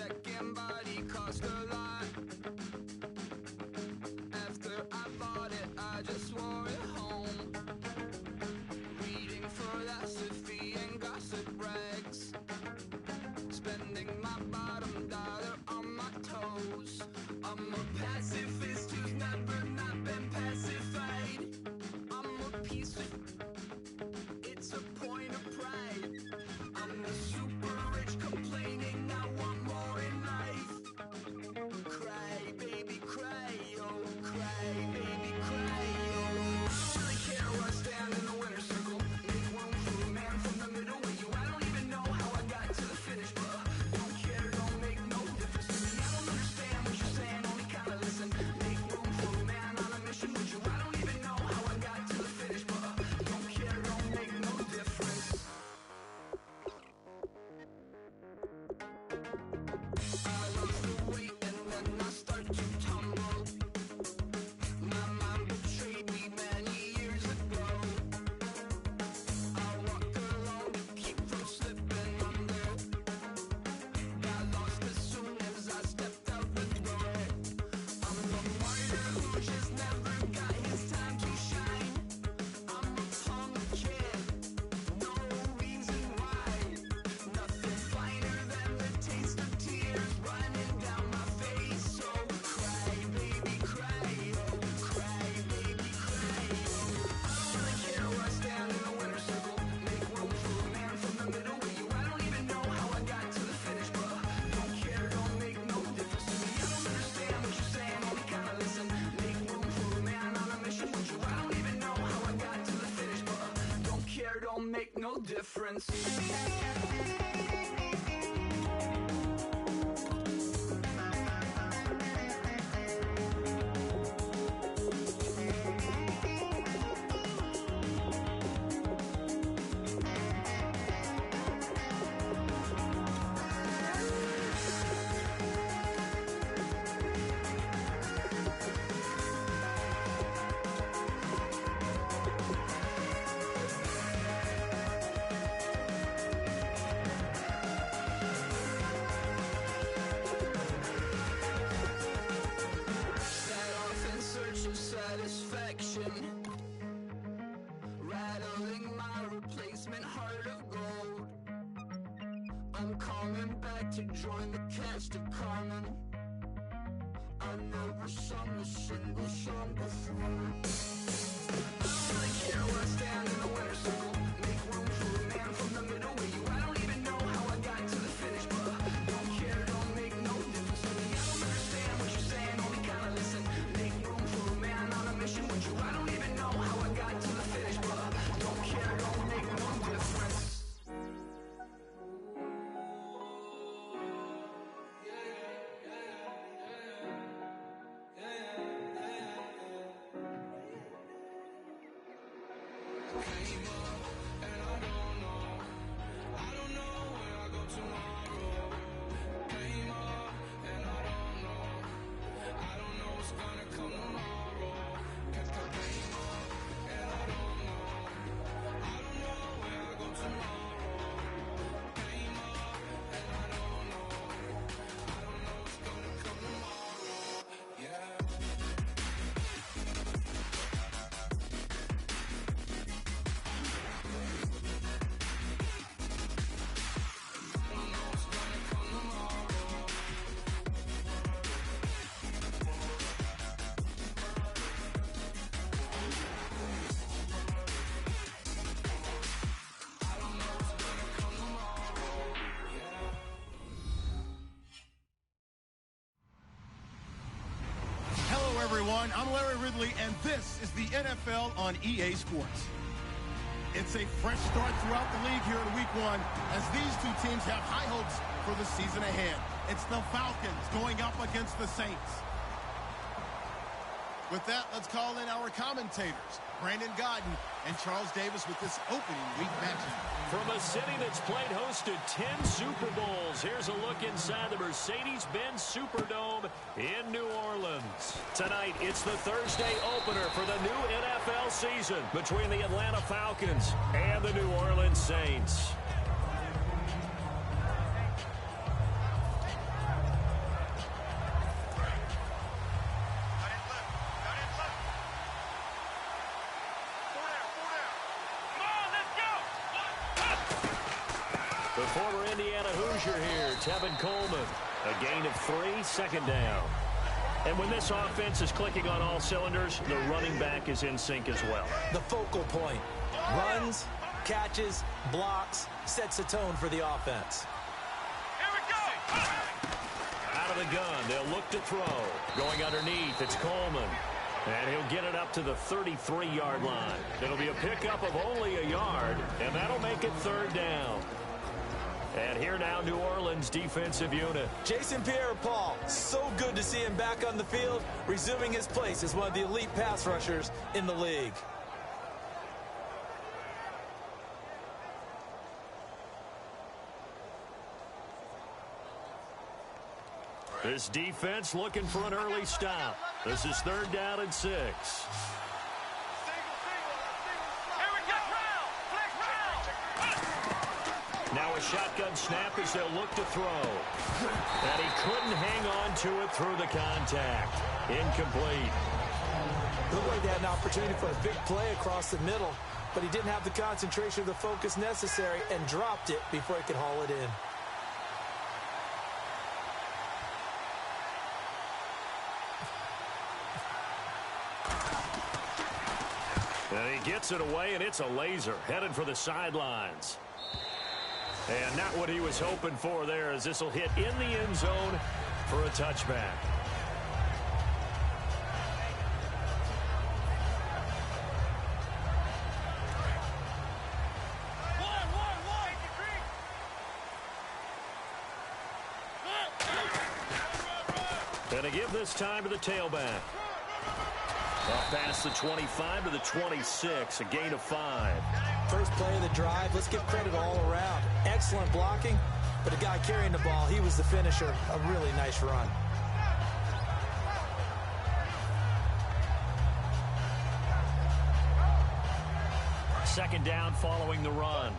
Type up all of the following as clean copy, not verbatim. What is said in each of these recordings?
second body cost a lot. After I bought it, I just wore it home. Reading philosophy and gossip rags. Spending my bottom dollar on my toes. I'm a pacifist who's never not been pacified. I'm a piece of... It's a point of pride. I'm the super rich complaining I want more in life. Cry, baby, cry, oh, cry, baby, cry, oh. I don't really care where I stand in the winner's circle. Make room for a man from the middle with you. I don't even know how I got to the finish, but don't care, don't make no difference to me. I don't understand what you're saying, only kinda listen. Make room for a man on a mission with you. I don't even know how I got to the finish, but don't care, don't make no difference. I lost the weight and then I start to tumble. My mind betrayed me many years ago. I walk alone to keep from slipping under. Got lost as soon as I stepped out the door. I'm the martyr who just never got his time to shine. I'm a punk kid, no reason why. Nothing finer than the taste of tears running down my face. So cry, baby, cry, oh, cry, baby, cry, oh. I don't really care where I stand in the winner's circle. Make room for a man from the middle with you. I don't even know how I got to the finish, but don't care, don't make no difference to me. I don't understand what you're saying, only kinda listen. Make room for a man on a mission with you. I don't even know how I got to the finish, but don't care, don't make no difference. Set off in search of satisfaction, rattling my replacement heart of gold. I'm coming back to join the cast of Carmen. I never sung a single song before. I don't really care where I stand in the winner's circle. Make room for a man from the middle with you. I don't even know how I got to the finish, but don't care, don't make no difference to me. I don't understand what you're saying, only kinda listen. Make room for a man on a mission with you. I don't even know how I got to the finish, but don't care, don't make no difference. Came up and I don't know where I go tomorrow. Came up and I don't know what's gonna come tomorrow. Came up and I don't know where I go tomorrow. Came up and I don't know what's gonna come tomorrow. Yeah. Hello, everyone. I'm Larry Ridley, and this is the NFL on EA Sports. It's a fresh start throughout the league here in Week 1 as these two teams have high hopes for the season ahead. It's the Falcons going up against the Saints. With that, let's call in our commentators, Brandon Godden and Charles Davis, with this opening week matchup. From a city that's played host to 10 Super Bowls, here's a look inside the Mercedes-Benz Superdome in New Orleans. Tonight, it's the Thursday opener for the new NFL season between the Atlanta Falcons and the New Orleans Saints. The former Indiana Hoosier here, Tevin Coleman. A gain of 3, second down. And when this offense is clicking on all cylinders, the running back is in sync as well. The focal point. Runs, catches, blocks, sets the tone for the offense. Here we go! Out of the gun, they'll look to throw. Going underneath, it's Coleman. And he'll get it up to the 33-yard line. It'll be a pickup of only a yard, and that'll make it third down. And here now, New Orleans defensive unit. Jason Pierre-Paul, so good to see him back on the field, resuming his place as one of the elite pass rushers in the league. This defense looking for an early stop. This is third down and 6. Now a shotgun snap as they'll look to throw. And he couldn't hang on to it through the contact. Incomplete. Looked like they had an opportunity for a big play across the middle, but he didn't have the concentration or the focus necessary and dropped it before he could haul it in. And he gets it away, and it's a laser headed for the sidelines. And not what he was hoping for there, as this will hit in the end zone for a touchback. And to give this time to the tailback. Up past the 25 to the 26, a gain of 5. First play of the drive, let's give credit all around. Excellent blocking, but the guy carrying the ball, he was the finisher. A really nice run. Second down following the run.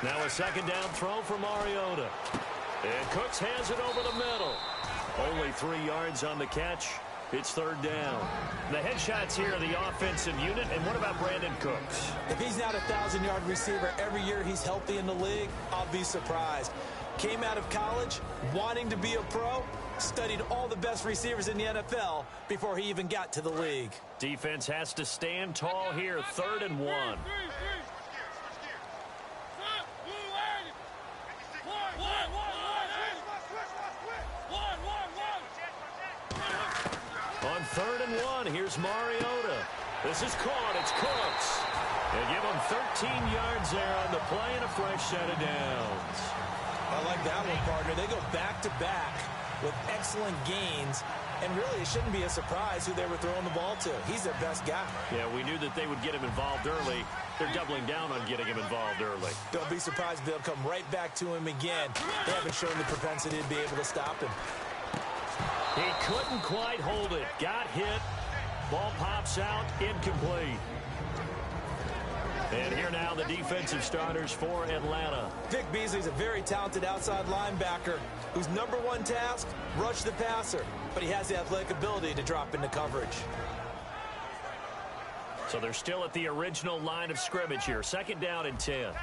Now a second down throw for Mariota. And Cooks has it over the middle. Only 3 yards on the catch. It's third down. The headshots here are the offensive unit. And what about Brandon Cooks? If he's not a 1,000-yard receiver every year he's healthy in the league, I'll be surprised. Came out of college wanting to be a pro, studied all the best receivers in the NFL before he even got to the league. Defense has to stand tall here. 3rd and 1. On 3rd and 1, here's Mariota. This is caught. It's Cooks. They give him 13 yards there on the play and a fresh set of downs. I like that one, partner. They go back-to-back with excellent gains, and really it shouldn't be a surprise who they were throwing the ball to. He's their best guy. Yeah, we knew that they would get him involved early. They're doubling down on getting him involved early. Don't be surprised they'll come right back to him again. They haven't shown the propensity to be able to stop him. He couldn't quite hold it. Got hit. Ball pops out. Incomplete. And here now the defensive starters for Atlanta. Vic Beasley's a very talented outside linebacker whose #1 task, rush the passer. But he has the athletic ability to drop into coverage. So they're still at the original line of scrimmage here. 2nd down and 10.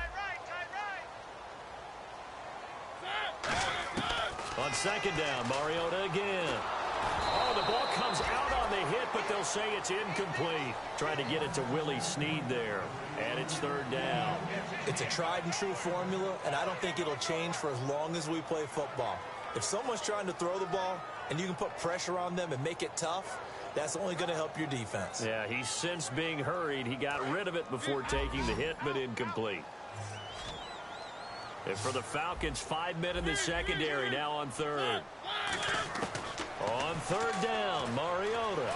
On 2nd down, Mariota again. Oh, the ball comes out on the hit, but they'll say it's incomplete. Trying to get it to Willie Snead there, and it's 3rd down. It's a tried-and-true formula, and I don't think it'll change for as long as we play football. If someone's trying to throw the ball and you can put pressure on them and make it tough, that's only going to help your defense. Yeah, he's since being hurried. He got rid of it before taking the hit, but incomplete. And for the Falcons, 5 men in the secondary now on 3rd. On 3rd down, Mariota.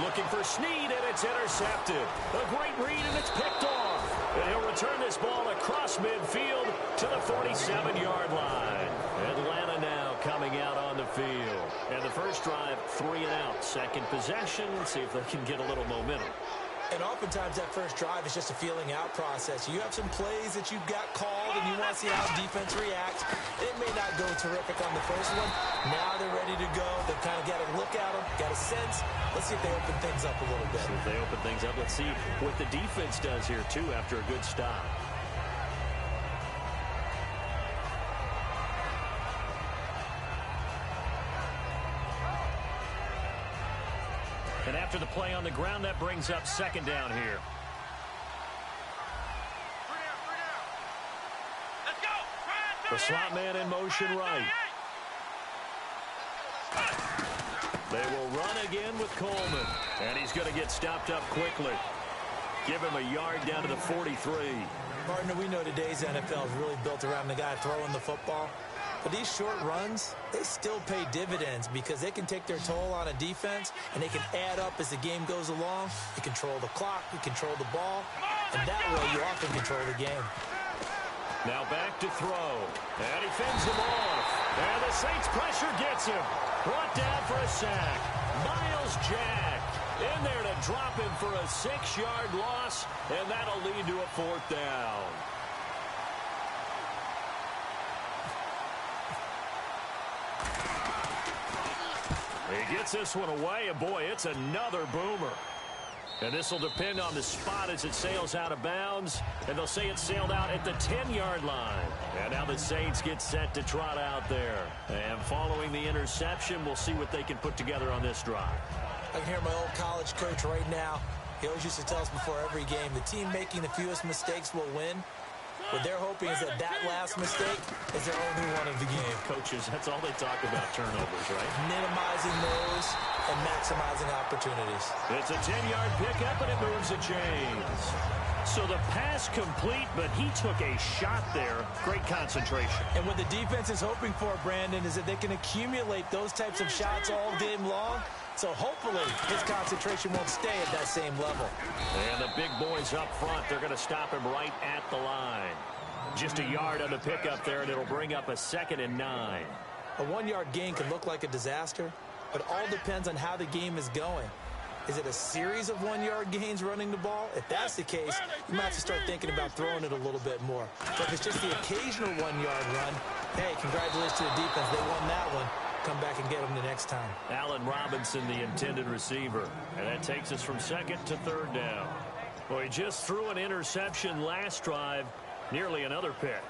Looking for Snead, and it's intercepted. A great read, and it's picked off. And he'll return this ball across midfield to the 47-yard line. Atlanta now coming out on the field. And the first drive, 3 and out. Second possession. Let's see if they can get a little momentum. And oftentimes that first drive is just a feeling out process. You have some plays that you've got called and you want to see how defense reacts. It may not go terrific on the first one. Now they're ready to go. They've kind of got to look at them, got to of sense. Let's see if they open things up a little bit. See if they open things up. Let's see what the defense does here, too, after a good stop. And after the play on the ground, that brings up second down here. The slot man in motion right. They will run again with Coleman. And he's going to get stopped up quickly. Give him a yard down to the 43. Partner, we know today's NFL is really built around the guy throwing the football. But these short runs, they still pay dividends because they can take their toll on a defense, and they can add up as the game goes along. You control the clock, you control the ball, and that way you often control the game. Now back to throw. And he fends him off. And the Saints pressure gets him. Brought down for a sack. Miles Jack in there to drop him for a 6-yard loss, and that'll lead to a 4th down. He gets this one away, and boy, it's another boomer. And this will depend on the spot as it sails out of bounds. And they'll say it sailed out at the 10-yard line. And now the Saints get set to trot out there. And following the interception, we'll see what they can put together on this drive. I can hear my old college coach right now. He always used to tell us before every game, the team making the fewest mistakes will win. What they're hoping is that last mistake is their only one of the game. Coaches, that's all they talk about, turnovers, right? Minimizing those and maximizing opportunities. It's a 10-yard pickup, and it moves the chains. So the pass complete, but he took a shot there. Great concentration. And what the defense is hoping for, Brandon, is that they can accumulate those types of shots all game long. So hopefully his concentration won't stay at that same level. And the big boys up front, they're going to stop him right at the line. Just a yard on the pickup there, and it'll bring up a 2nd and 9. A 1-yard gain can look like a disaster, but it all depends on how the game is going. Is it a series of 1-yard gains running the ball? If that's the case, you might have to start thinking about throwing it a little bit more. But if it's just the occasional 1-yard run, hey, congratulations to the defense. They won that one. Come back and get them the next time. Allen Robinson, the intended receiver. And that takes us from 2nd to 3rd down. Well, he just threw an interception last drive, nearly another pick.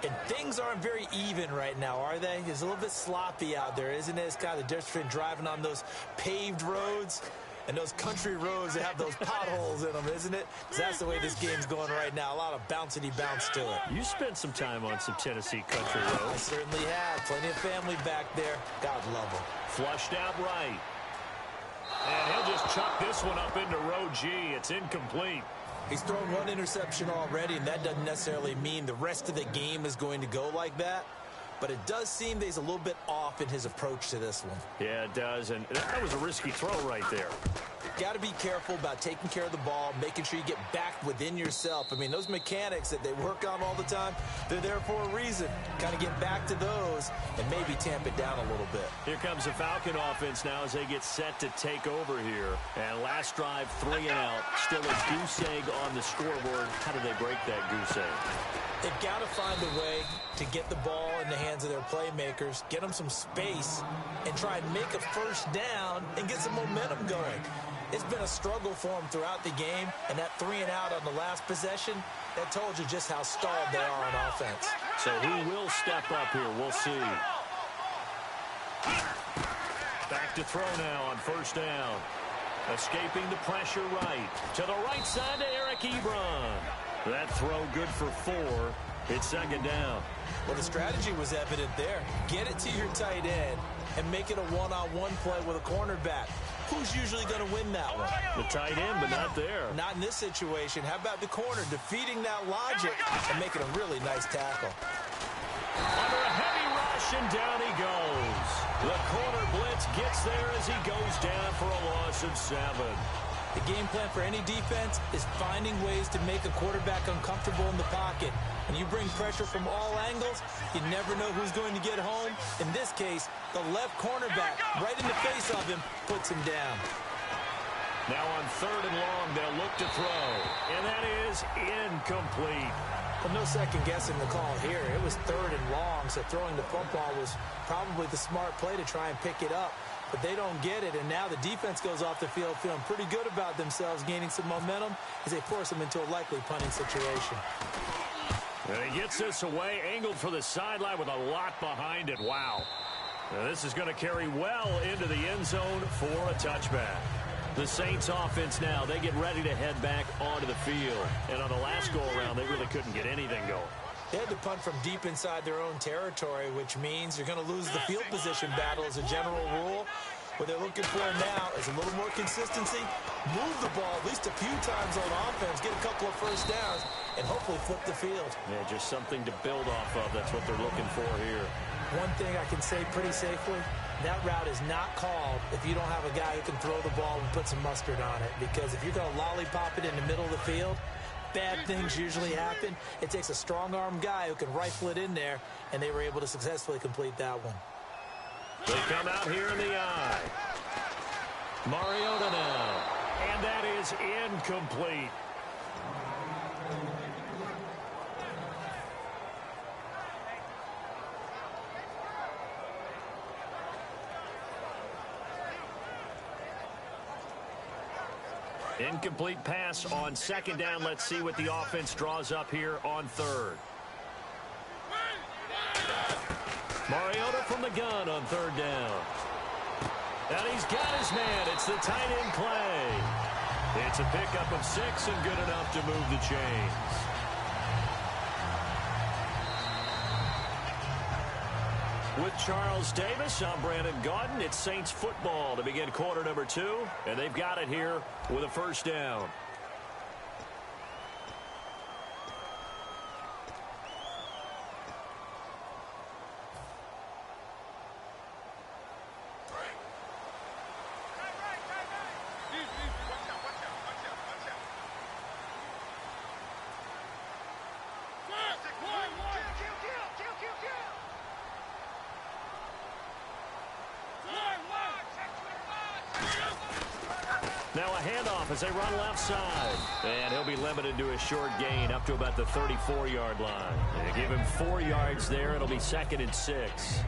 And things aren't very even right now, are they? It's a little bit sloppy out there, isn't it? It's kind of the difference between driving on those paved roads and those country roads that have those potholes in them, isn't it? 'Cause that's the way this game's going right now. A lot of bouncy bounce to it. You spent some time on some Tennessee country roads. I certainly have. Plenty of family back there. God love them. Flushed out right. And he'll just chuck this one up into row G. It's incomplete. He's thrown one interception already, and that doesn't necessarily mean the rest of the game is going to go like that. But it does seem that he's a little bit off in his approach to this one. Yeah, it does. And that was a risky throw right there. Got to be careful about taking care of the ball, making sure you get back within yourself. I mean, those mechanics that they work on all the time, they're there for a reason. Kind of get back to those and maybe tamp it down a little bit. Here comes the Falcon offense now as they get set to take over here. And last drive, 3 and out. Still a goose egg on the scoreboard. How do they break that goose egg? They've got to find a way to get the ball in the hands of their playmakers, get them some space, and try and make a first down and get some momentum going. It's been a struggle for them throughout the game, and that 3 and out on the last possession, that told you just how stalled they are on offense. So who will step up here? We'll see. Back to throw now on first down. Escaping the pressure right. To the right side to Eric Ebron. That throw good for 4. It's 2nd down. Well, the strategy was evident there. Get it to your tight end and make it a one-on-one play with a cornerback. Who's usually going to win that one? The tight end, but not there. Not in this situation. How about the corner defeating that logic and making a really nice tackle? Under a heavy rush, and down he goes. The corner blitz gets there as he goes down for a loss of 7. The game plan for any defense is finding ways to make a quarterback uncomfortable in the pocket. When you bring pressure from all angles, you never know who's going to get home. In this case, the left cornerback, right in the face of him, puts him down. Now on 3rd and long, they'll look to throw. And that is incomplete. Well, no second guessing the call here. It was 3rd and long, so throwing the football was probably the smart play to try and pick it up. But they don't get it, and now the defense goes off the field feeling pretty good about themselves, gaining some momentum as they force them into a likely punting situation. And he gets this away, angled for the sideline with a lot behind it. Wow. Now this is going to carry well into the end zone for a touchback. The Saints offense now, they get ready to head back onto the field. And on the last go-around, they really couldn't get anything going. They had to punt from deep inside their own territory, which means you're going to lose the field position battle as a general rule. What they're looking for now is a little more consistency, move the ball at least a few times on offense, get a couple of first downs, and hopefully flip the field. Yeah, just something to build off of. That's what they're looking for here. One thing I can say pretty safely, that route is not called if you don't have a guy who can throw the ball and put some mustard on it. Because if you're going to lollipop it in the middle of the field, bad things usually happen. It takes a strong-arm guy who can rifle it in there, and they were able to successfully complete that one. They come out here in the eye. Mariota now. And that is incomplete. Incomplete pass on 2nd down. Let's see what the offense draws up here on 3rd. Mariota from the gun on 3rd down. And he's got his man. It's the tight end play. It's a pickup of 6 and good enough to move the chains. With Charles Davis, I'm Brandon Gaudin. It's Saints football to begin quarter number 2, and they've got it here with a 1st down. Now a handoff as they run left side. And he'll be limited to a short gain up to about the 34-yard line. They give him 4 yards there. It'll be 2nd and 6.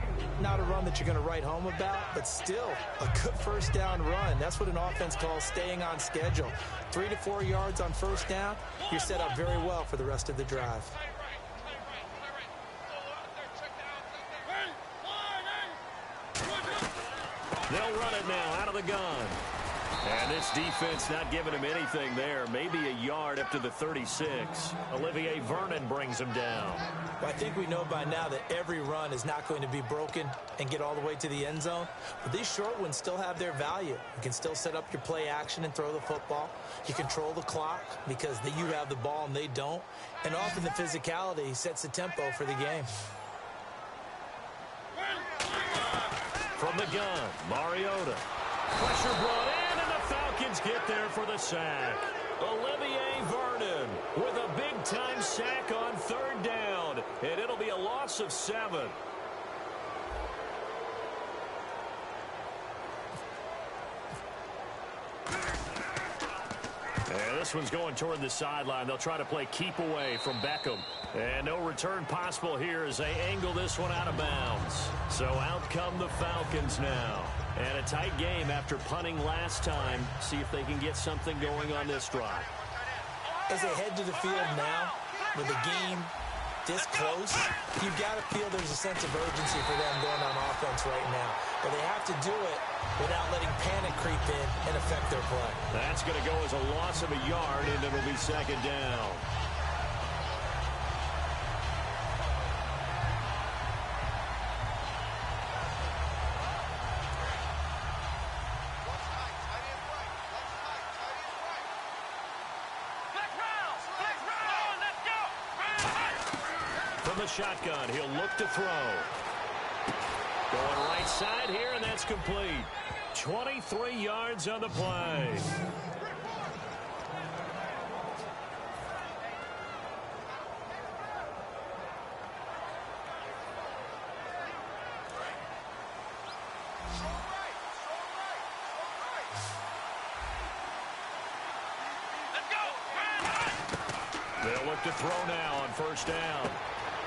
Not a run that you're going to write home about, but still a good 1st down run. That's what an offense calls staying on schedule. 3 to 4 yards on 1st down, you're set up very well for the rest of the drive. They'll run it now out of the gun. And this defense not giving him anything there. Maybe a yard up to the 36. Olivier Vernon brings him down. I think we know by now that every run is not going to be broken and get all the way to the end zone. But these short ones still have their value. You can still set up your play action and throw the football. You control the clock because you have the ball and they don't. And often the physicality sets the tempo for the game. From the gun, Mariota. Pressure brought in, and the Falcons get there for the sack. Olivier Vernon with a big-time sack on 3rd down, and it'll be a loss of 7. And this one's going toward the sideline. They'll try to play keep away from Beckham. And no return possible here as they angle this one out of bounds. So out come the Falcons now. And a tight game after punting last time. See if they can get something going on this drive. As they head to the field now, with the game this close, you've got to feel there's a sense of urgency for them going on offense right now. But they have to do it without letting panic creep in and affect their play. That's going to go as a loss of a yard, and it'll be 2nd down. From the shotgun, he'll look to throw. Going right side here, and that's complete. 23 yards on the play. They'll look to throw now on first down.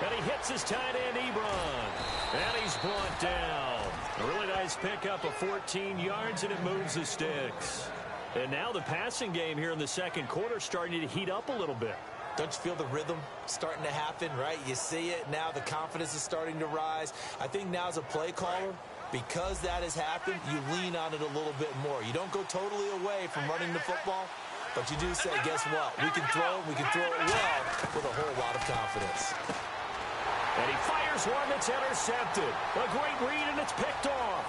And he hits his tight end, Ebron. And he's brought down. A really nice pickup of 14 yards, and it moves the sticks. And now the passing game here in the second quarter starting to heat up a little bit. Don't you feel the rhythm starting to happen, right? You see it now. The confidence is starting to rise. I think now as a play caller, because that has happened, you lean on it a little bit more. You don't go totally away from running the football, but you do say, guess what? We can throw it well with a whole lot of confidence. And he fires one that's intercepted. A great read, and it's picked off.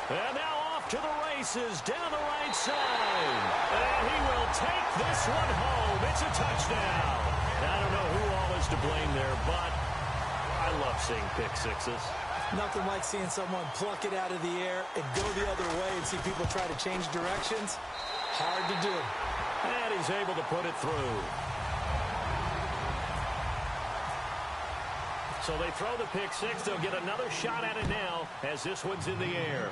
And now off to the races down the right side. And he will take this one home. It's a touchdown. I don't know who all is to blame there, but I love seeing pick sixes. Nothing like seeing someone pluck it out of the air and go the other way and see people try to change directions. Hard to do. And he's able to put it through. So they throw the pick six. They'll get another shot at it now as this one's in the air.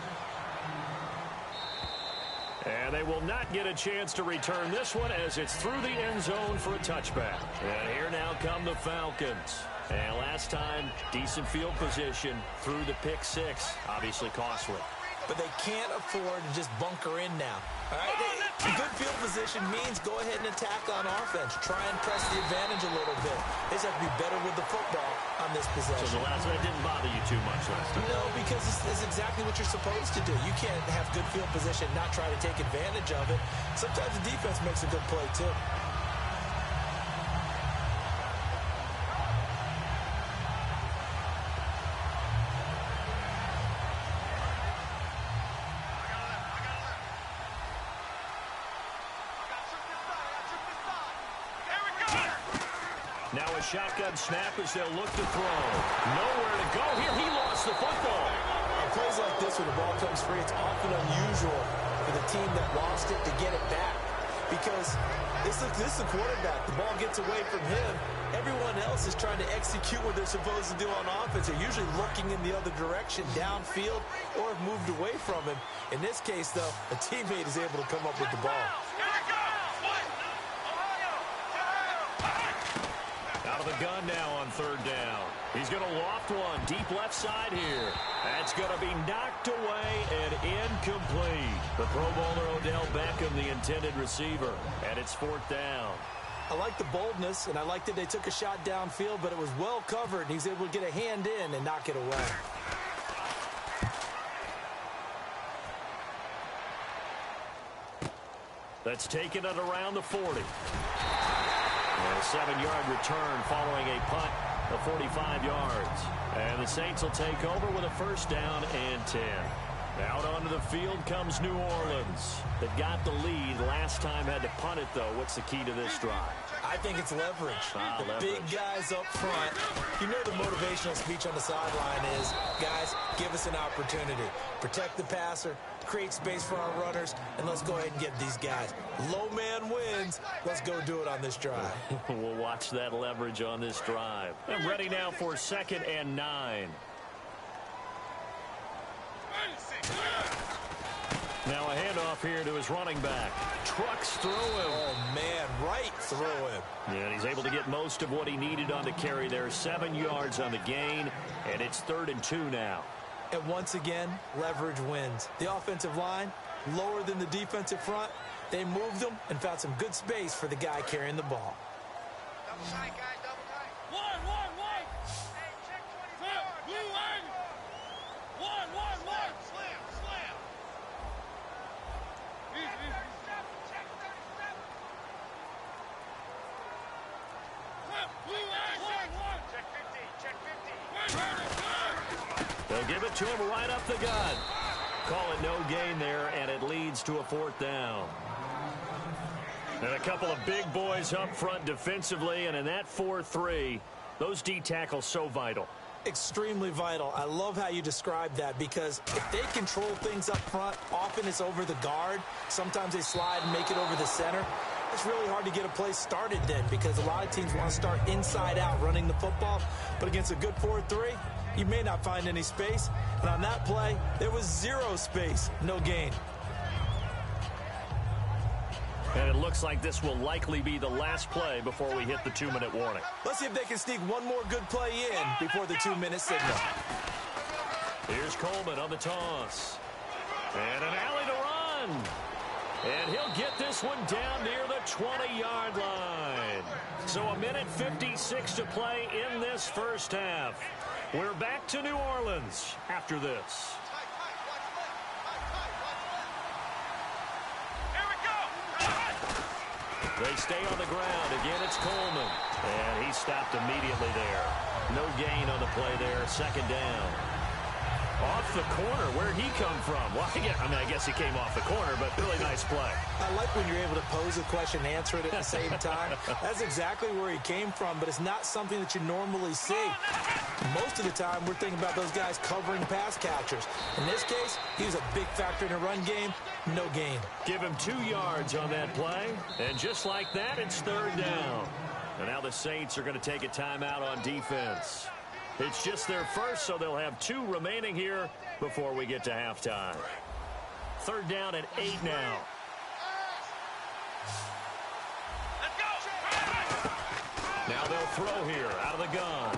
And they will not get a chance to return this one as it's through the end zone for a touchback. And here now come the Falcons. And last time, decent field position through the pick six. Obviously costly. But they can't afford to just bunker in now. All right, good field position means go ahead and attack on offense. Try and press the advantage a little bit. They just have to be better with the football on this possession. So the last one didn't bother you too much last time? No, because it's exactly what you're supposed to do. You can't have good field position, not try to take advantage of it. Sometimes the defense makes a good play, too. Now a shotgun snap as they'll look to throw. Nowhere to go here. He lost the football. On plays like this where the ball comes free, it's often unusual for the team that lost it to get it back. Because this is the quarterback. The ball gets away from him. Everyone else is trying to execute what they're supposed to do on offense. They're usually looking in the other direction, downfield, or have moved away from him. In this case, though, a teammate is able to come up with the ball. Out of the gun now on third down. He's going to loft one deep left side here. That's going to be knocked away and incomplete. The Pro Bowler Odell Beckham, the intended receiver, and it's fourth down. I like the boldness, and I like that they took a shot downfield, but it was well covered, and he's able to get a hand in and knock it away. That's taken it around the 40. And a 7-yard return following a punt of 45 yards. And the Saints will take over with a first down and 10. Out onto the field comes New Orleans. They've got the lead. Last time had to punt it, though. What's the key to this drive? I think it's leverage. Leverage. Big guys up front. You know the motivational speech on the sideline is, guys, give us an opportunity. Protect the passer, create space for our runners, and let's go ahead and get these guys. Low man wins. Let's go do it on this drive. We'll watch that leverage on this drive. I'm ready now for 2nd and 9. Now a handoff here to his running back. Trucks through him. Oh, man, right through him. Yeah, and he's able to get most of what he needed on the carry there. 7 yards on the gain, and it's 3rd and 2 now. And once again, leverage wins. The offensive line, lower than the defensive front. They moved them and found some good space for the guy carrying the ball. Double tight, guy, double tight. One. Hey, check 24. Blue one. Slam. Easy. Check 37. Blue one. Check 50. They'll give it to him right up the gut. Call it no gain there, and it leads to a 4th down. And a couple of big boys up front defensively, and in that 4-3, those D tackles so vital. Extremely vital. I love how you describe that because if they control things up front, often it's over the guard. Sometimes they slide and make it over the center. It's really hard to get a play started then because a lot of teams want to start inside out running the football. But against a good 4-3, you may not find any space. And on that play, there was 0 space, no gain. And it looks like this will likely be the last play before we hit the 2-minute warning. Let's see if they can sneak one more good play in before the 2-minute signal. Here's Coleman on the toss. And an alley to run. And he'll get this one down near the 20-yard line. So 1:56 to play in this first half. We're back to New Orleans after this. They stay on the ground. Again, it's Coleman. And he stopped immediately there. No gain on the play there. Second down. Off the corner. Where'd he come from? Well, I guess he came off the corner, but really nice play. I like when you're able to pose a question and answer it at the same time. That's exactly where he came from, but it's not something that you normally see. Most of the time, we're thinking about those guys covering pass catchers. In this case, he was a big factor in the run game. No gain. Give him 2 yards on that play, and just like that, it's third down. And now the Saints are going to take a timeout on defense. It's just their first, so they'll have 2 remaining here before we get to halftime. Third down at 8 now. Now they'll throw here out of the gun.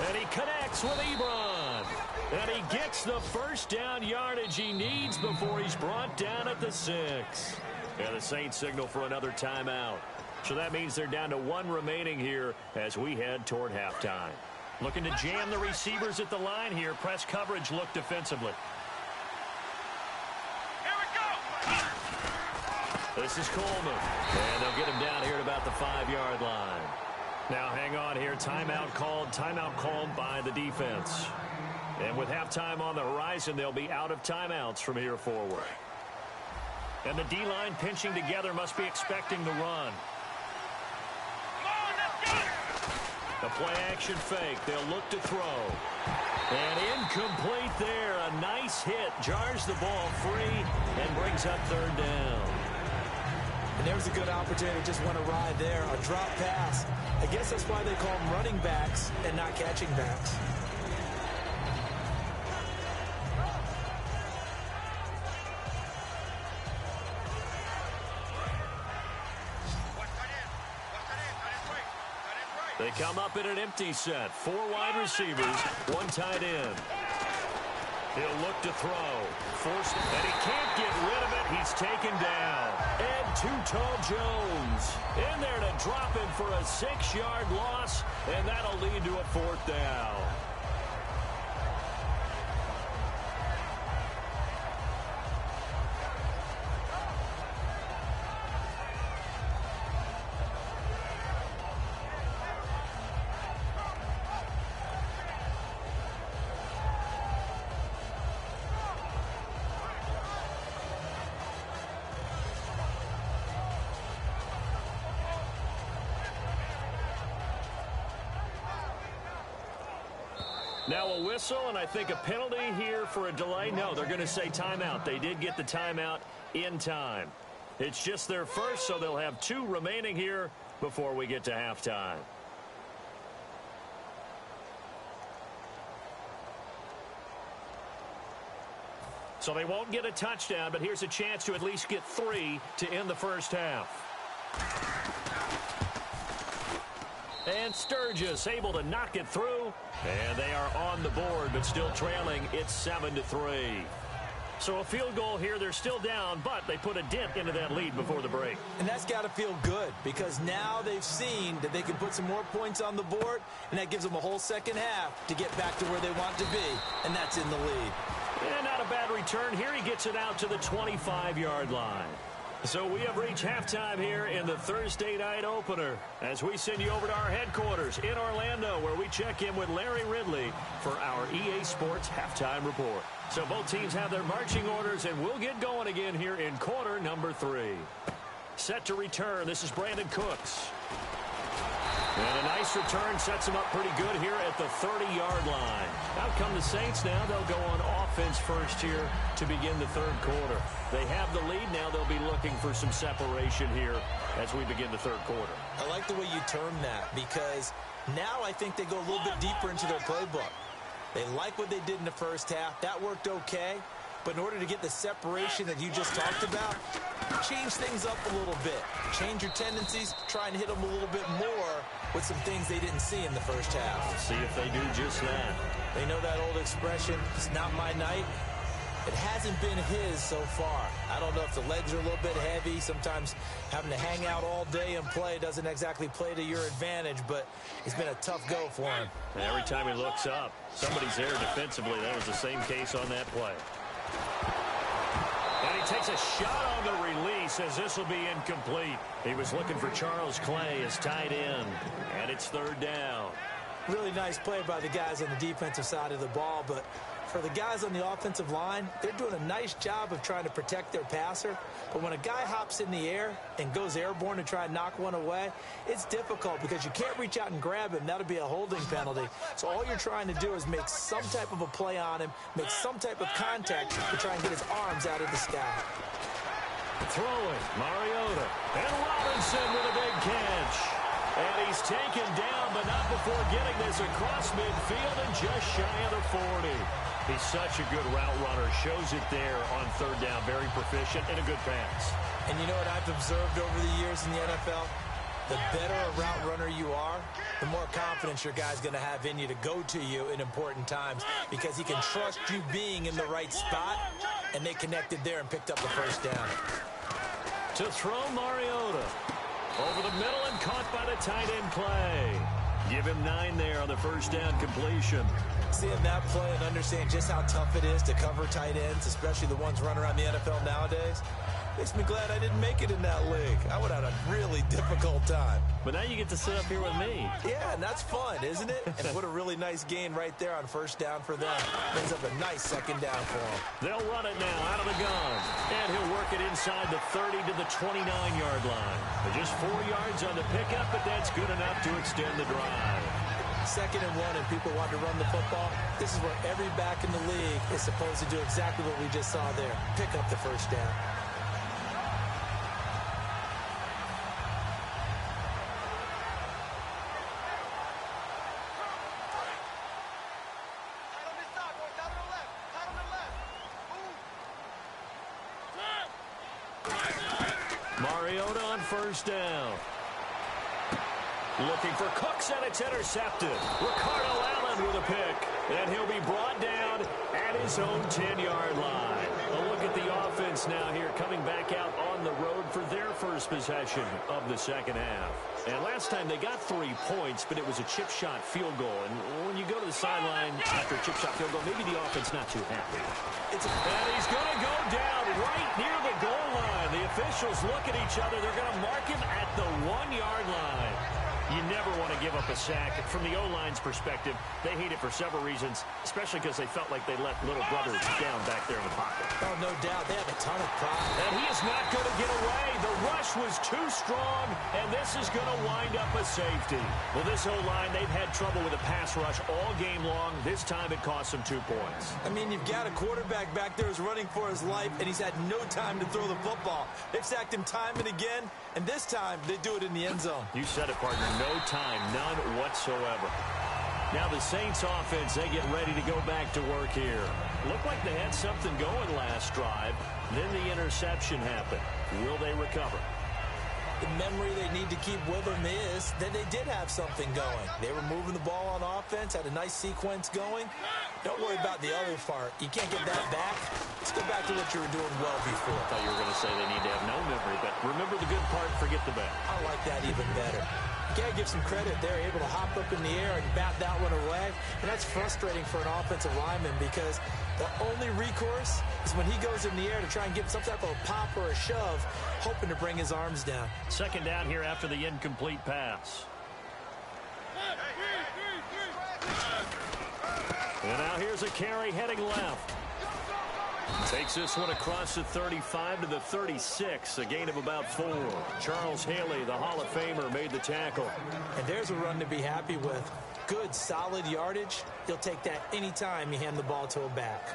And he connects with Ebron. And he gets the first down yardage he needs before he's brought down at the 6. And the Saints signal for another timeout. So that means they're down to 1 remaining here as we head toward halftime. Looking to jam the receivers at the line here. Press coverage look defensively. Here we go. This is Coleman. And they'll get him down here at about the 5-yard line. Now hang on here. Timeout called by the defense. And with halftime on the horizon, they'll be out of timeouts from here forward. And the D-line pinching together must be expecting the run. A play-action fake. They'll look to throw. And incomplete there. A nice hit. Jars the ball free and brings up third down. And there's a good opportunity. Just went awry there. A drop pass. I guess that's why they call them running backs and not catching backs. They come up in an empty set. 4 wide receivers, 1 tight end. He'll look to throw. Forced, and he can't get rid of it. He's taken down. And Too-Tall Jones in there to drop him for a 6-yard loss, and that'll lead to a 4th down. Now a whistle, and I think a penalty here for a delay. No, they're going to say timeout. They did get the timeout in time. It's just their first, so they'll have 2 remaining here before we get to halftime. So they won't get a touchdown, but here's a chance to at least get 3 to end the first half. And Sturgis able to knock it through. And they are on the board, but still trailing. It's 7-3. So a field goal here. They're still down, but they put a dent into that lead before the break. And that's got to feel good because now they've seen that they can put some more points on the board, and that gives them a whole second half to get back to where they want to be, and that's in the lead. And not a bad return. Here he gets it out to the 25-yard line. So we have reached halftime here in the Thursday night opener as we send you over to our headquarters in Orlando where we check in with Larry Ridley for our EA Sports Halftime Report. So both teams have their marching orders, and we'll get going again here in quarter number 3. Set to return. This is Brandon Cooks. And a nice return sets him up pretty good here at the 30-yard line. Out come the Saints now. They'll go on offense first here to begin the third quarter. They have the lead. Now they'll be looking for some separation here as we begin the third quarter. I like the way you term that because now I think they go a little bit deeper into their playbook. They like what they did in the first half. That worked okay. But in order to get the separation that you just talked about, change things up a little bit. Change your tendencies, try and hit them a little bit more with some things they didn't see in the first half. See if they do just that. They know that old expression, it's not my night. It hasn't been his so far. I don't know if the legs are a little bit heavy. Sometimes having to hang out all day and play doesn't exactly play to your advantage, but it's been a tough go for him. And every time he looks up, somebody's there defensively. That was the same case on that play. And he takes a shot on the release as this will be incomplete. He was looking for Charles Clay as tight end, and it's third down. Really nice play by the guys on the defensive side of the ball, but for the guys on the offensive line, they're doing a nice job of trying to protect their passer. But when a guy hops in the air and goes airborne to try and knock one away, it's difficult because you can't reach out and grab him. That'll be a holding penalty. So all you're trying to do is make some type of a play on him, make some type of contact to try and get his arms out of the sky. Throwing, Mariota. And Robinson with a big catch. And he's taken down, but not before getting this across midfield and just shy of the 40. He's such a good route runner. Shows it there on third down. Very proficient and a good pass. And you know what I've observed over the years in the NFL? The better a route runner you are, the more confidence your guy's going to have in you to go to you in important times because he can trust you being in the right spot, and they connected there and picked up the first down. To throw, Mariota. Over the middle and caught by the tight end Clay. Give him 9 there on the first down completion. Seeing that play and understanding just how tough it is to cover tight ends, especially the ones running around the NFL nowadays, makes me glad I didn't make it in that league. I would have had a really difficult time. But now you get to sit up here with me. Yeah, and that's fun, isn't it? And what a really nice gain right there on first down for them. Brings up a nice second down for them. They'll run it now out of the gun. And he'll work it inside the 30 to the 29-yard line. Just 4 yards on the pickup, but that's good enough to extend the drive. 2nd and 1 and people want to run the football. This is where every back in the league is supposed to do exactly what we just saw there. Pick up the first down. Mariota on first down. Looking for Cooks, and it's intercepted. Ricardo Allen with a pick. And he'll be brought down at his own 10-yard line. A look at the offense now here, coming back out on the road for their first possession of the second half. And last time they got 3 points, but it was a chip shot field goal. And when you go to the sideline after a chip shot field goal, maybe the offense not too happy. And he's going to go down right near the goal line. The officials look at each other. They're going to mark him at the 1-yard line. You never want to give up a sack. From the O-line's perspective, they hate it for several reasons, especially because they felt like they let little brother down back there in the pocket. Oh, no doubt. They have a ton of pride. And he is not going to get away. The rush was too strong, and this is going to wind up a safety. Well, this O-line, they've had trouble with a pass rush all game long. This time it cost them 2 points. I mean, you've got a quarterback back there who's running for his life, and he's had no time to throw the football. They've sacked him time and again, and this time they do it in the end zone. You said it, partner. No time, none whatsoever. Now the Saints offense, they get ready to go back to work here. Looked like they had something going last drive. Then the interception happened. Will they recover? The memory they need to keep with them is that they did have something going. They were moving the ball on offense, had a nice sequence going. Don't worry about the other part. You can't get that back. Let's go back to what you were doing well before. I thought you were going to say they need to have no memory, but remember the good part, forget the bad. I like that even better. You gotta give some credit. They're able to hop up in the air and bat that one away. And that's frustrating for an offensive lineman because the only recourse is when he goes in the air to try and get some type of a pop or a shove, hoping to bring his arms down. Second down here after the incomplete pass. And now here's a carry heading left. Takes this one across the 35 to the 36, a gain of about 4. Charles Haley, the Hall of Famer, made the tackle. And there's a run to be happy with. Good, solid yardage. He'll take that anytime you hand the ball to a back.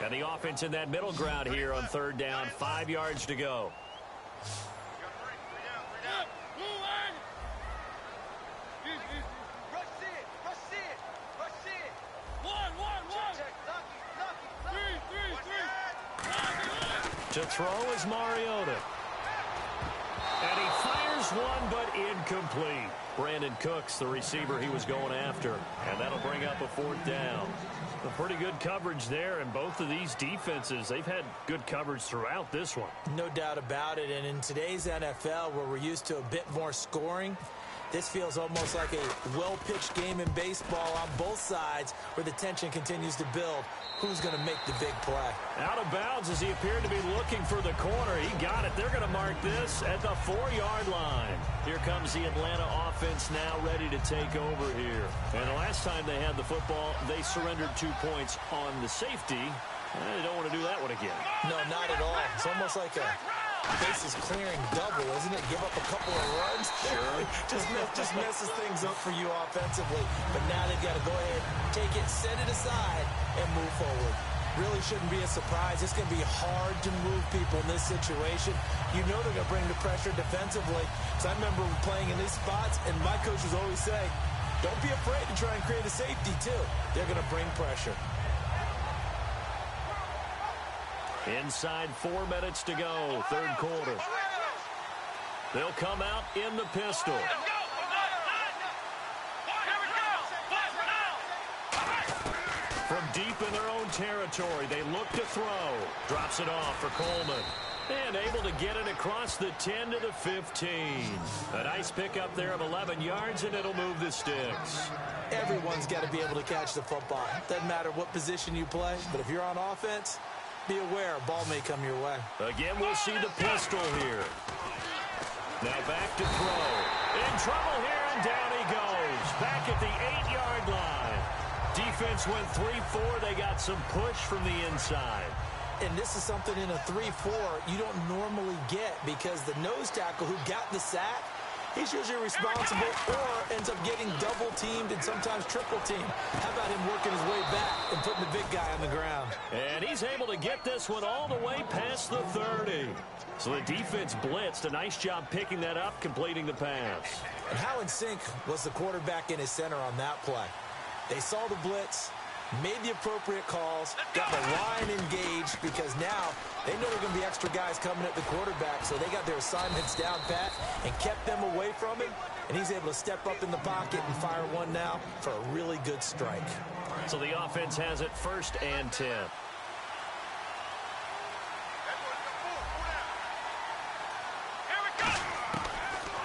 And the offense in that middle ground here on third down, 5 yards to go. To throw is Mariota. And he fires one, but incomplete. Brandon Cooks, the receiver he was going after. And that'll bring up a 4th down. A pretty good coverage there, and both of these defenses, they've had good coverage throughout this one. No doubt about it, and in today's NFL, where we're used to a bit more scoring, this feels almost like a well-pitched game in baseball on both sides where the tension continues to build. Who's going to make the big play? Out of bounds as he appeared to be looking for the corner. He got it. They're going to mark this at the 4-yard line. Here comes the Atlanta offense now ready to take over here. And the last time they had the football, they surrendered 2 points on the safety. They don't want to do that one again. No, not at all. It's almost like a bases clearing double, isn't it? Give up a couple of runs. Sure. just messes things up for you offensively. But now they've got to go ahead, take it, set it aside, and move forward. Really shouldn't be a surprise. It's going to be hard to move people in this situation. You know they're going to bring the pressure defensively. So I remember playing in these spots, and my coaches always say, don't be afraid to try and create a safety, too. They're going to bring pressure. Inside 4 minutes to go, 3rd quarter. They'll come out in the pistol. From deep in their own territory, they look to throw. Drops it off for Coleman. And able to get it across the 10 to the 15. A nice pickup there of 11 yards, and it'll move the sticks. Everyone's got to be able to catch the football. Doesn't matter what position you play, but if you're on offense, be aware a ball may come your way. Again, we'll see the pistol here. Now back to throw. In trouble here, and down he goes. Back at the 8-yard line. Defense went 3-4. They got some push from the inside. And this is something in a 3-4 you don't normally get because the nose tackle who got the sack, he's usually responsible or ends up getting double-teamed and sometimes triple-teamed. How about him working his way back and putting the big guy on the ground? And he's able to get this one all the way past the 30. So the defense blitzed. A nice job picking that up, completing the pass. And how in sync was the quarterback in his center on that play? They saw the blitz, made the appropriate calls, got the line engaged because now they know there are going to be extra guys coming at the quarterback, so they got their assignments down pat and kept them away from him, and he's able to step up in the pocket and fire one now for a really good strike. So the offense has it 1st and 10.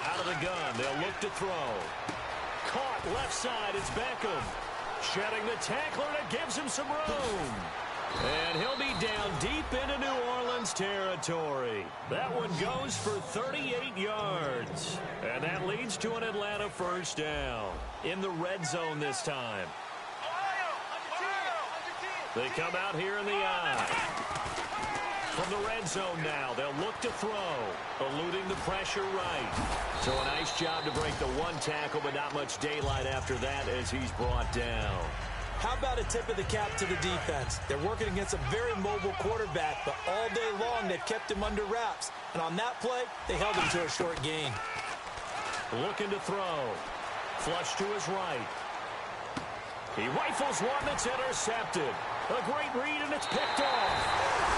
Out of the gun, they'll look to throw. Caught left side, it's Beckham. Shedding the tackler, and it gives him some room. And he'll be down deep into New Orleans territory. That one goes for 38 yards. And that leads to an Atlanta 1st down. In the red zone this time. They come out here in the eye. From the red zone now, they'll look to throw, eluding the pressure right. So a nice job to break the 1 tackle, but not much daylight after that as he's brought down. How about a tip of the cap to the defense? They're working against a very mobile quarterback, but all day long they've kept him under wraps. And on that play, they held him to a short gain. Looking to throw. Flush to his right. He rifles one that's intercepted. A great read, and it's picked off.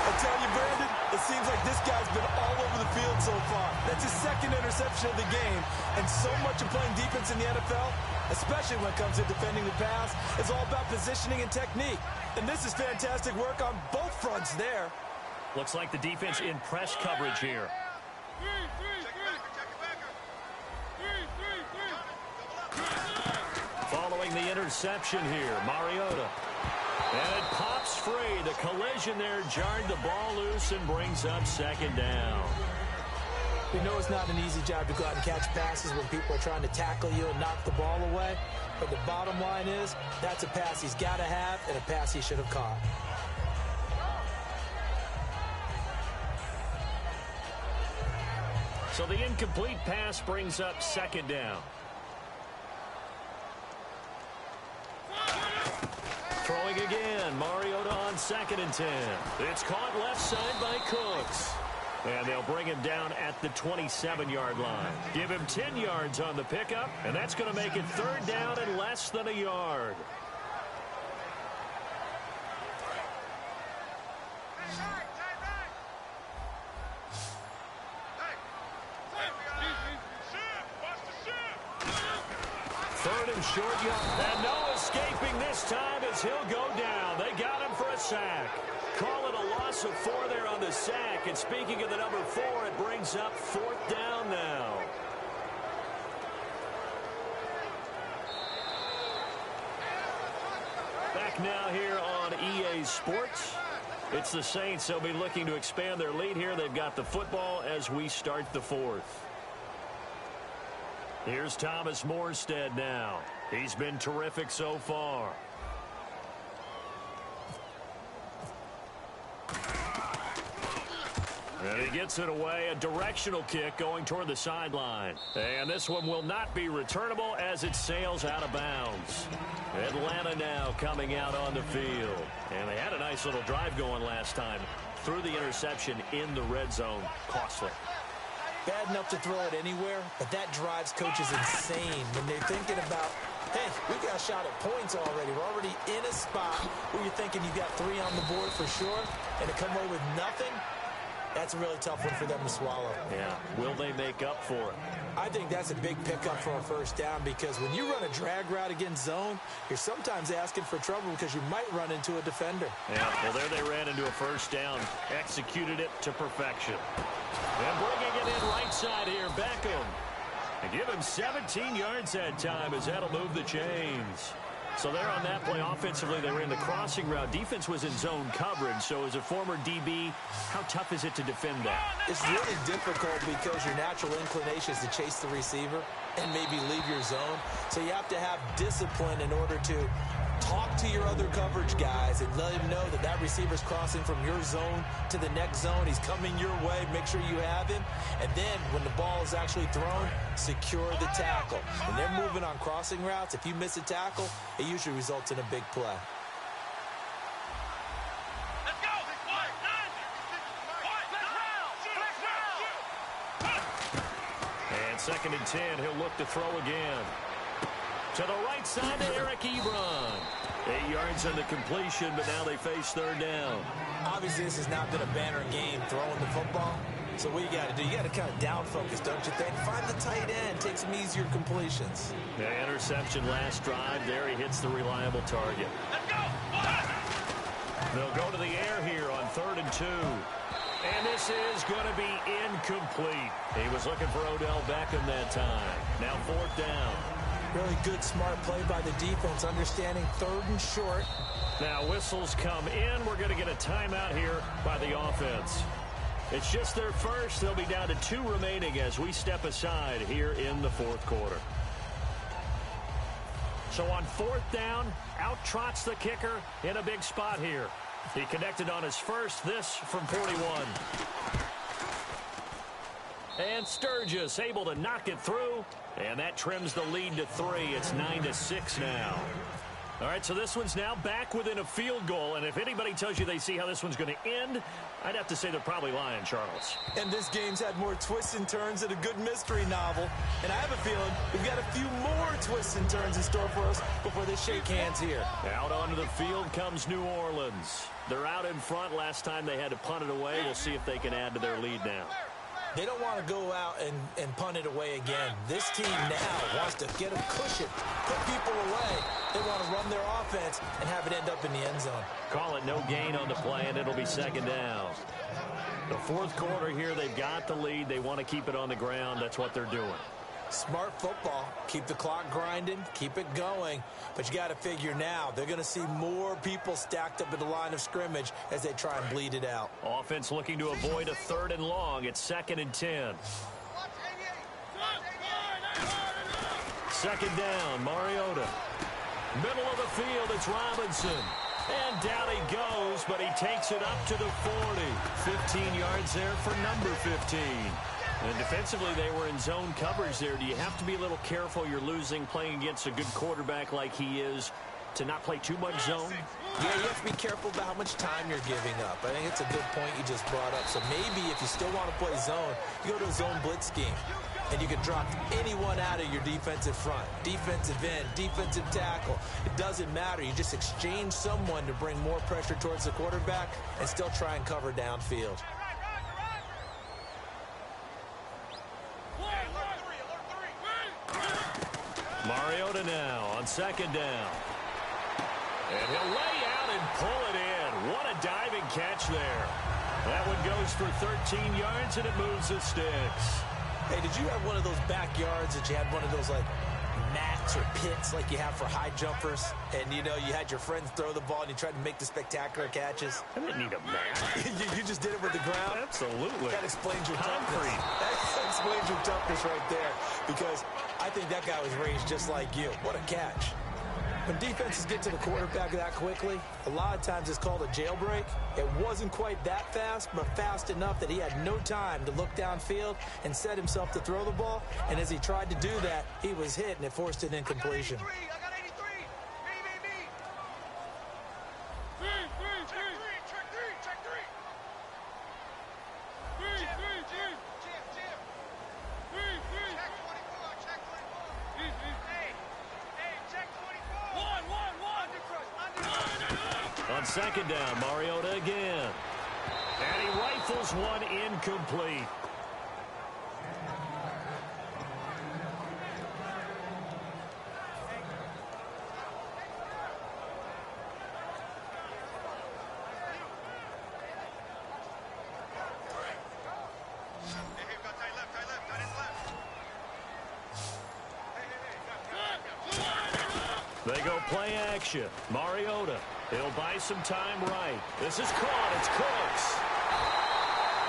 I tell you, Brandon, it seems like this guy's been all over the field so far. That's his 2nd interception of the game. And so much of playing defense in the NFL, especially when it comes to defending the pass, is all about positioning and technique. And this is fantastic work on both fronts there. Looks like the defense in press coverage here. Following the interception here, Mariota. And it pops free. The collision there jarred the ball loose and brings up 2nd down. We know it's not an easy job to go out and catch passes when people are trying to tackle you and knock the ball away. But the bottom line is, that's a pass he's got to have and a pass he should have caught. So the incomplete pass brings up 2nd down. Throwing again, Mariota on 2nd and 10. It's caught left side by Cooks. And they'll bring him down at the 27-yard line. Give him 10 yards on the pickup, and that's going to make it 3rd down and less than a yard. Third and short, and no escaping this time as he'll go down. They got him for a sack. Call it a loss of 4 there on the sack. And speaking of the number 4, it brings up 4th down now. Back now here on EA Sports. It's the Saints. They'll be looking to expand their lead here. They've got the football as we start the 4th. Here's Thomas Morstead now. He's been terrific so far. And he gets it away. A directional kick going toward the sideline. And this one will not be returnable as it sails out of bounds. Atlanta now coming out on the field. And they had a nice little drive going last time. Threw the interception in the red zone. Costly. Bad enough to throw it anywhere, but that drives coaches insane when they're thinking about, hey, we got a shot at points already. We're already in a spot where you're thinking you got 3 on the board for sure, and to come away with nothing, that's a really tough one for them to swallow. Yeah. Will they make up for it? I think that's a big pickup for a first down because when you run a drag route against zone, you're sometimes asking for trouble because you might run into a defender. Yeah, well, there they ran into a first down. Executed it to perfection. And bringing it in right side here, Beckham. And give him 17 yards that time as that'll move the chains. So there on that play, offensively, they ran the crossing route. Defense was in zone coverage. So as a former DB, how tough is it to defend that? It's really difficult because your natural inclination is to chase the receiver and maybe leave your zone. So you have to have discipline in order to talk to your other coverage guys and let him know that that receiver's crossing from your zone to the next zone. He's coming your way. Make sure you have him. And then when the ball is actually thrown, secure the tackle. When they're moving on crossing routes, if you miss a tackle, it usually results in a big play. Let's go. And 2nd and 10, he'll look to throw again. To the right side to Eric Ebron. 8 yards on the completion, but now they face 3rd down. Obviously, this has not been a banner game throwing the football. So what you got to do, you got to kind of down focus, don't you think? Find the tight end, take some easier completions. The interception last drive. There he hits the reliable target. Let's go. They'll go to the air here on 3rd and 2. And this is going to be incomplete. He was looking for Odell Beckham that time. Now 4th down. Really good, smart play by the defense, understanding 3rd and short. Now whistles come in. We're going to get a timeout here by the offense. It's just their first. They'll be down to 2 remaining as we step aside here in the 4th quarter. So on 4th down, out trots the kicker in a big spot here. He connected on his first, this from 41. And Sturgis able to knock it through, and that trims the lead to 3. It's 9-6 now. All right, so this one's now back within a field goal, and if anybody tells you they see how this one's going to end, I'd have to say they're probably lying, Charles. And this game's had more twists and turns than a good mystery novel. And I have a feeling we've got a few more twists and turns in store for us before they shake hands here. Out onto the field comes New Orleans. They're out in front. Last time they had to punt it away. We'll see if they can add to their lead now. They don't want to go out and punt it away again. This team now wants to get a cushion, put people away. They want to run their offense and have it end up in the end zone. Call it no gain on the play, and it'll be 2nd down. The 4th quarter here, they've got the lead. They want to keep it on the ground. That's what they're doing. Smart football. Keep the clock grinding. Keep it going. But you got to figure now, they're going to see more people stacked up at the line of scrimmage as they try and bleed it out. Offense looking to avoid a 3rd and long. It's 2nd and 10. 2nd down, Mariota. Middle of the field, it's Robinson. And down he goes, but he takes it up to the 40. 15 yards there for number 15. And defensively, they were in zone coverage there. Do you have to be a little careful? You're losing, playing against a good quarterback like he is, to not play too much zone? Yeah, you have to be careful about how much time you're giving up. I think it's a good point you just brought up. So maybe if you still want to play zone, you go to a zone blitz scheme. And you can drop anyone out of your defensive front. Defensive end, defensive tackle. It doesn't matter. You just exchange someone to bring more pressure towards the quarterback and still try and cover downfield. Mariota now On second down. And he'll lay out and pull it in. What a diving catch there. That one goes for 13 yards, and it moves the sticks. Hey, did you have one of those backyards that you had one of those, like, mats or pits like you have for high jumpers? And, you know, you had your friends throw the ball and you tried to make the spectacular catches? I didn't need a mat. you just did it with the ground? Absolutely. That explains your toughness. That explains your toughness right there. Because I think that guy was raised just like you. What a catch. When defenses get to the quarterback that quickly, a lot of times it's called a jailbreak. It wasn't quite that fast, but fast enough that he had no time to look downfield and set himself to throw the ball. And as he tried to do that, he was hit, and it forced an incompletion. I got 83. Me. Check three. Jim. Check 24. Hey, check 24. One. Undercrush. On second down, Mariota again. And he rifles one incomplete. Hey, got tight left. Tight end left. Hey. They go play action. Mariota. He'll buy some time right. This is caught. It's Cooks.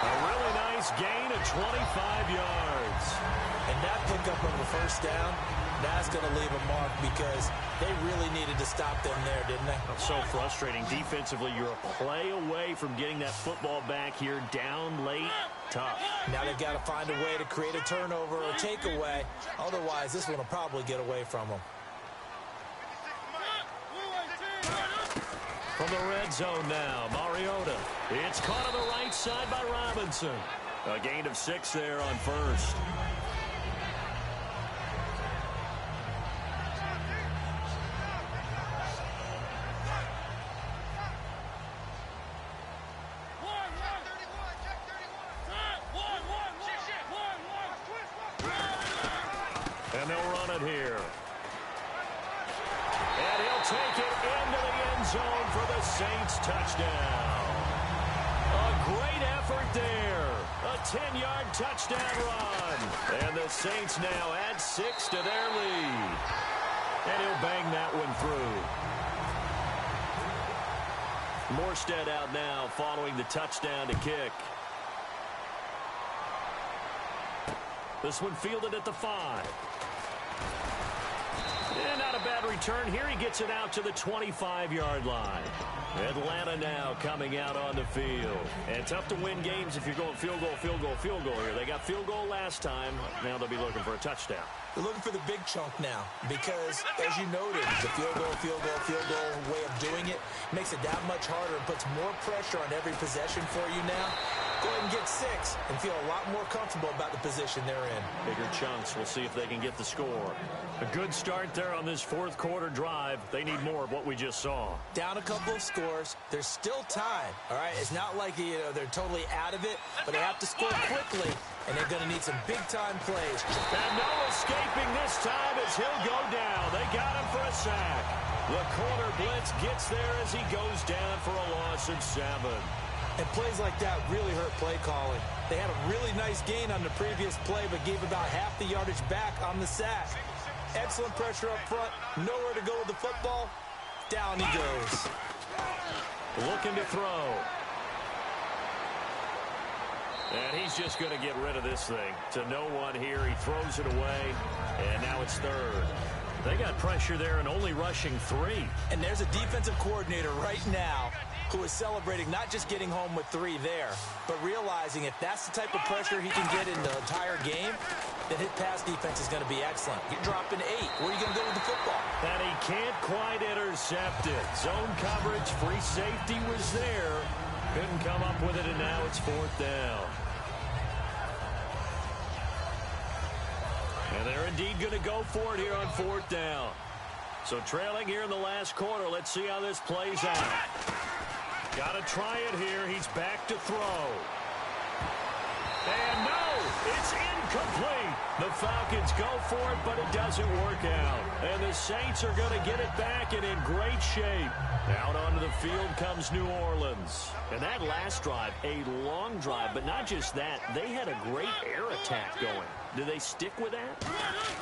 A really nice gain of 25 yards. And that pickup of a first down, that's going to leave a mark because they really needed to stop them there, didn't they? So frustrating. Defensively, you're a play away from getting that football back here down late. Tough. Now they've got to find a way to create a turnover or takeaway. Otherwise, this one will probably get away from them. From the red zone now, Mariota. It's caught on the right side by Robinson. A gain of 6 there on first. And they'll run it here. And he'll take it into the end zone for the Saints touchdown. A great effort there. A 10-yard touchdown run. And the Saints now add 6 to their lead. And he'll bang that one through. Morstead out now following the touchdown to kick. This one fielded at the 5. And not a bad return here. He gets it out to the 25-yard line. Atlanta now coming out on the field. And tough to win games if you're going field goal here. They got field goal last time. Now they'll be looking for a touchdown. They're looking for the big chunk now because, as you noted, the field goal way of doing it makes it that much harder and puts more pressure on every possession for you now. Go ahead and get 6 and feel a lot more comfortable about the position they're in. Bigger chunks. We'll see if they can get the score. A good start there on this fourth quarter drive. They need more of what we just saw. Down a couple of scores. There's still time. All right, it's not like they're totally out of it, but they have to score quickly, and they're going to need some big-time plays. And no escaping this time as he'll go down. They got him for a sack. The corner blitz gets there as he goes down for a loss of 7. And plays like that really hurt play calling. They had a really nice gain on the previous play, but gave about half the yardage back on the sack. Excellent pressure up front. Nowhere to go with the football. Down he goes. Looking to throw. And he's just going to get rid of this thing. To no one here. He throws it away. And now it's 3rd. They got pressure there and only rushing 3. And there's a defensive coordinator right now who is celebrating not just getting home with 3 there, but realizing if that's the type of pressure he can get in the entire game, then his pass defense is going to be excellent. You're dropping 8. Where are you going to go with the football? And he can't quite intercept it. Zone coverage, free safety was there. Couldn't come up with it, and now it's 4th down. And they're indeed going to go for it here on 4th down. So trailing here in the last quarter. Let's see how this plays out. Got to try it here. He's back to throw. And no, it's incomplete. The Falcons go for it, but it doesn't work out. And the Saints are going to get it back and in great shape. Out onto the field comes New Orleans. And that last drive, a long drive, but not just that. They had a great air attack going. Do they stick with that?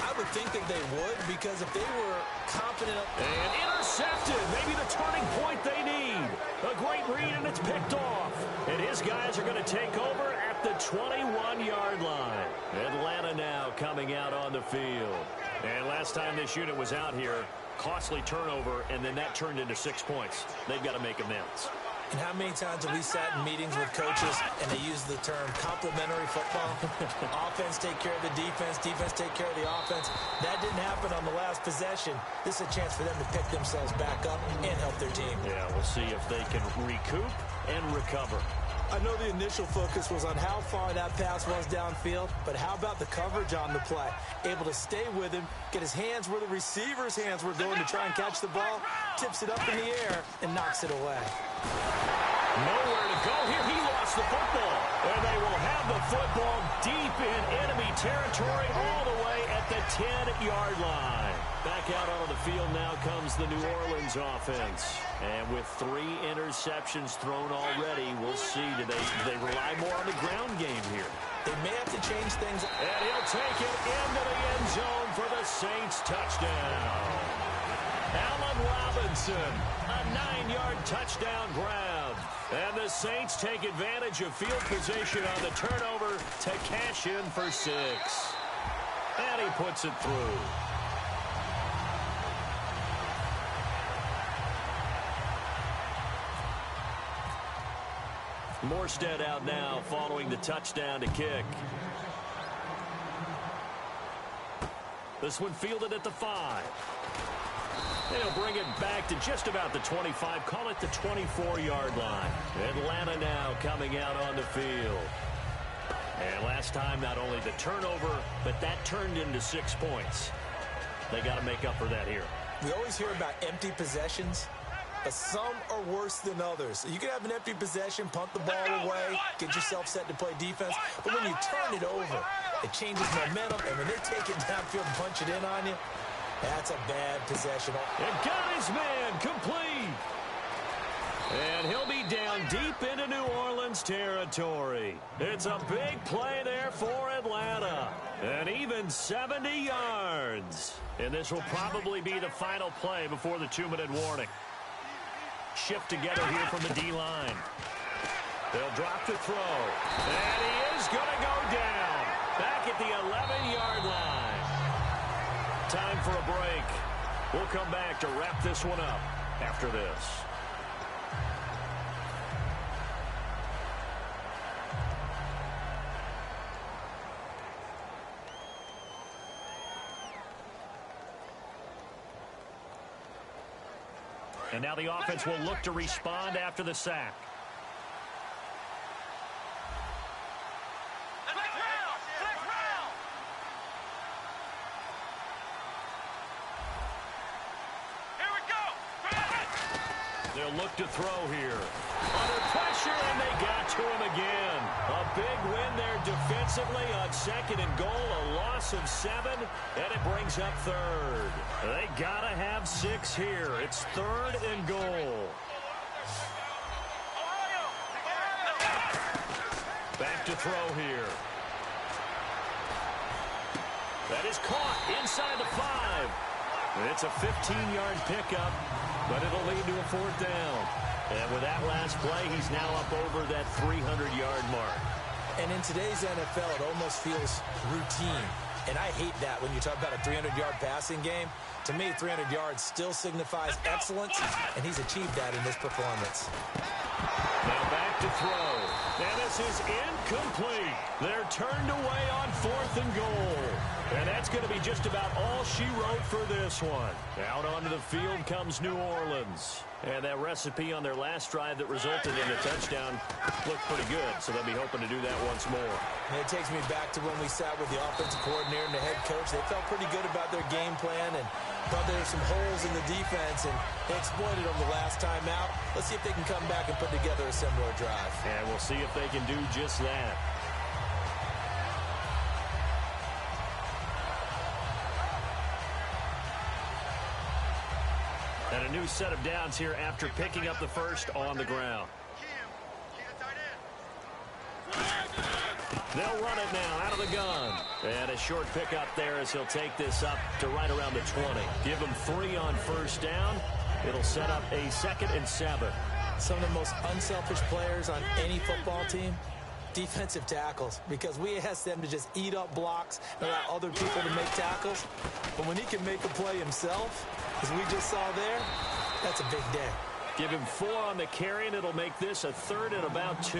I would think that they would, because if they were confident. And intercepted. Maybe the turning point they need. A great read, and it's picked off. And his guys are going to take over at the 21-yard line. Atlanta now coming out on the field. And last time this unit was out here, costly turnover, and then that turned into 6 points. They've got to make amends. And how many times have we sat in meetings with coaches and they use the term complementary football? Offense take care of the defense, defense take care of the offense. That didn't happen on the last possession. This is a chance for them to pick themselves back up and help their team. Yeah, we'll see if they can recoup and recover. I know the initial focus was on how far that pass was downfield, but how about the coverage on the play? Able to stay with him, get his hands where the receiver's hands were going to try and catch the ball, tips it up in the air, and knocks it away. Nowhere to go here. He lost the football. And they will have the football deep in enemy territory all the way at the 10-yard line. Back out onto the field now comes the New Orleans offense. And with 3 interceptions thrown already, we'll see. Do they rely more on the ground game here? They may have to change things. And he'll take it into the end zone for the Saints touchdown. Allen Robinson, a 9-yard touchdown grab. And the Saints take advantage of field position on the turnover to cash in for 6. And he puts it through. Morstead out now following the touchdown to kick. This one fielded at the 5. They'll bring it back to just about the 25, call it the 24-yard line. Atlanta now coming out on the field. And last time, not only the turnover, but that turned into 6 points. They got to make up for that here. We always hear about empty possessions, but some are worse than others. You can have an empty possession, punt the ball away, get yourself set to play defense, but when you turn it over, it changes momentum, and when they take it downfield and punch it in on you, that's a bad possession. And got his man complete. And he'll be down deep into New Orleans territory. It's a big play there for Atlanta. And even 70 yards. And this will probably be the final play before the 2-minute warning. Shift together here from the D-line. They'll drop to throw. And he is going to go down. Back at the 11-yard line. Time for a break. We'll come back to wrap this one up after this. And now the offense will look to respond after the sack. They'll look to throw here. Under pressure, and they got to him again. A big win there defensively on 2nd and goal. A loss of 7, and it brings up 3rd. They got to have 6 here. It's 3rd and goal. Back to throw here. That is caught inside the 5. It's a 15-yard pickup, but it'll lead to a 4th down. And with that last play, he's now up over that 300-yard mark. And in today's NFL, it almost feels routine. And I hate that when you talk about a 300-yard passing game. To me, 300 yards still signifies excellence, and he's achieved that in this performance. Now back to throw. And this is incomplete. They're turned away on 4th and goal. And that's going to be just about all she wrote for this one. Out onto the field comes New Orleans. And that recipe on their last drive that resulted in a touchdown looked pretty good, so they'll be hoping to do that once more. And it takes me back to when we sat with the offensive coordinator and the head coach. They felt pretty good about their game plan and thought there were some holes in the defense, and they exploited them the last time out. Let's see if they can come back and put together a similar drive. And we'll see if they can do just that. And a new set of downs here after picking up the first on the ground. They'll run it now out of the gun. And a short pickup there as he'll take this up to right around the 20. Give him 3 on first down. It'll set up a 2nd and 7. Some of the most unselfish players on any football team, defensive tackles, because we ask them to just eat up blocks and allow other people to make tackles. But when he can make a play himself, as we just saw there, that's a big day. Give him 4 on the carry, and it'll make this a 3rd and about 2.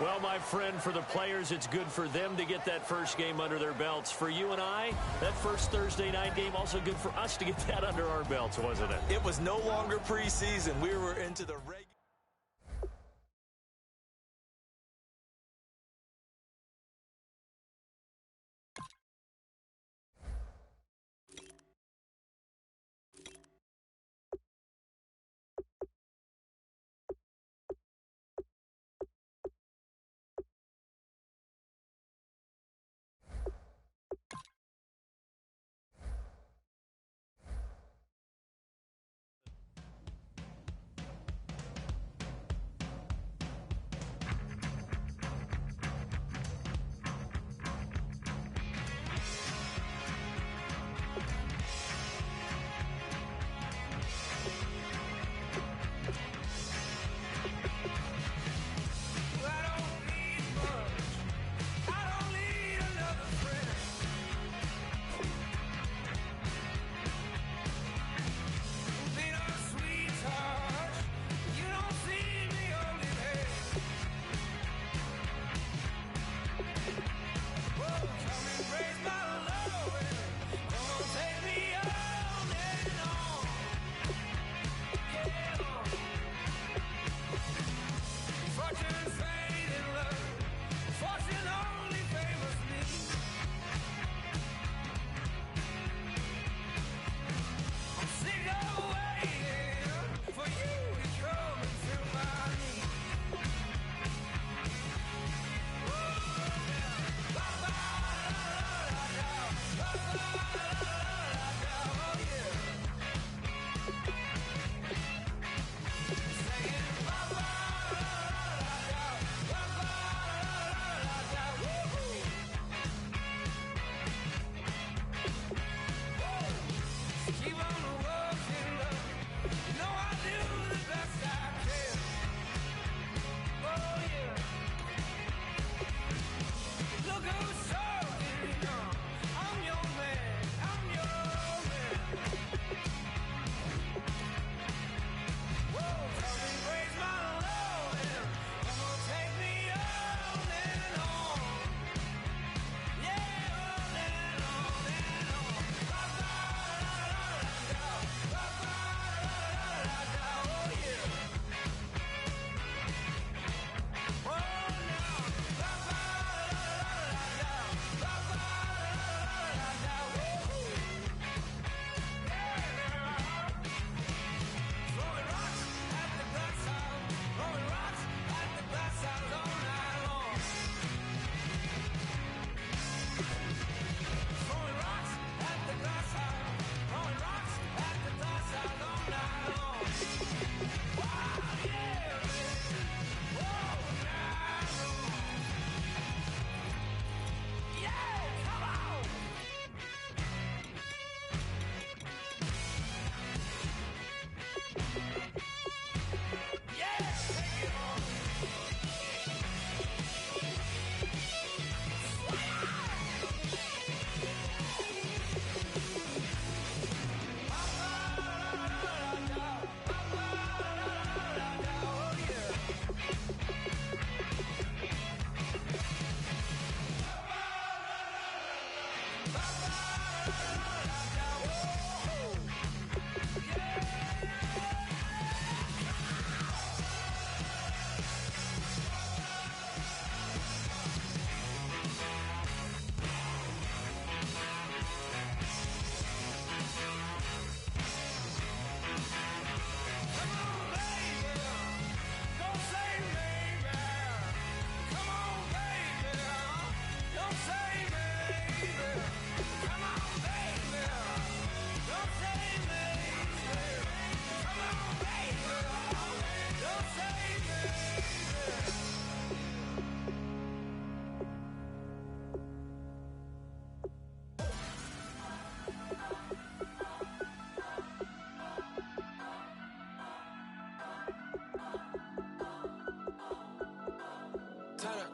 Well, my friend, for the players, it's good for them to get that first game under their belts. For you and I, that first Thursday night game, also good for us to get that under our belts, wasn't it? It was no longer preseason. We were into the regular.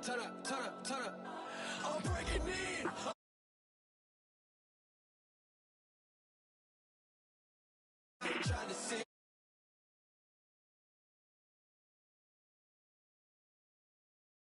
turn up, turn up, turn up. I'm breaking in. Trying to say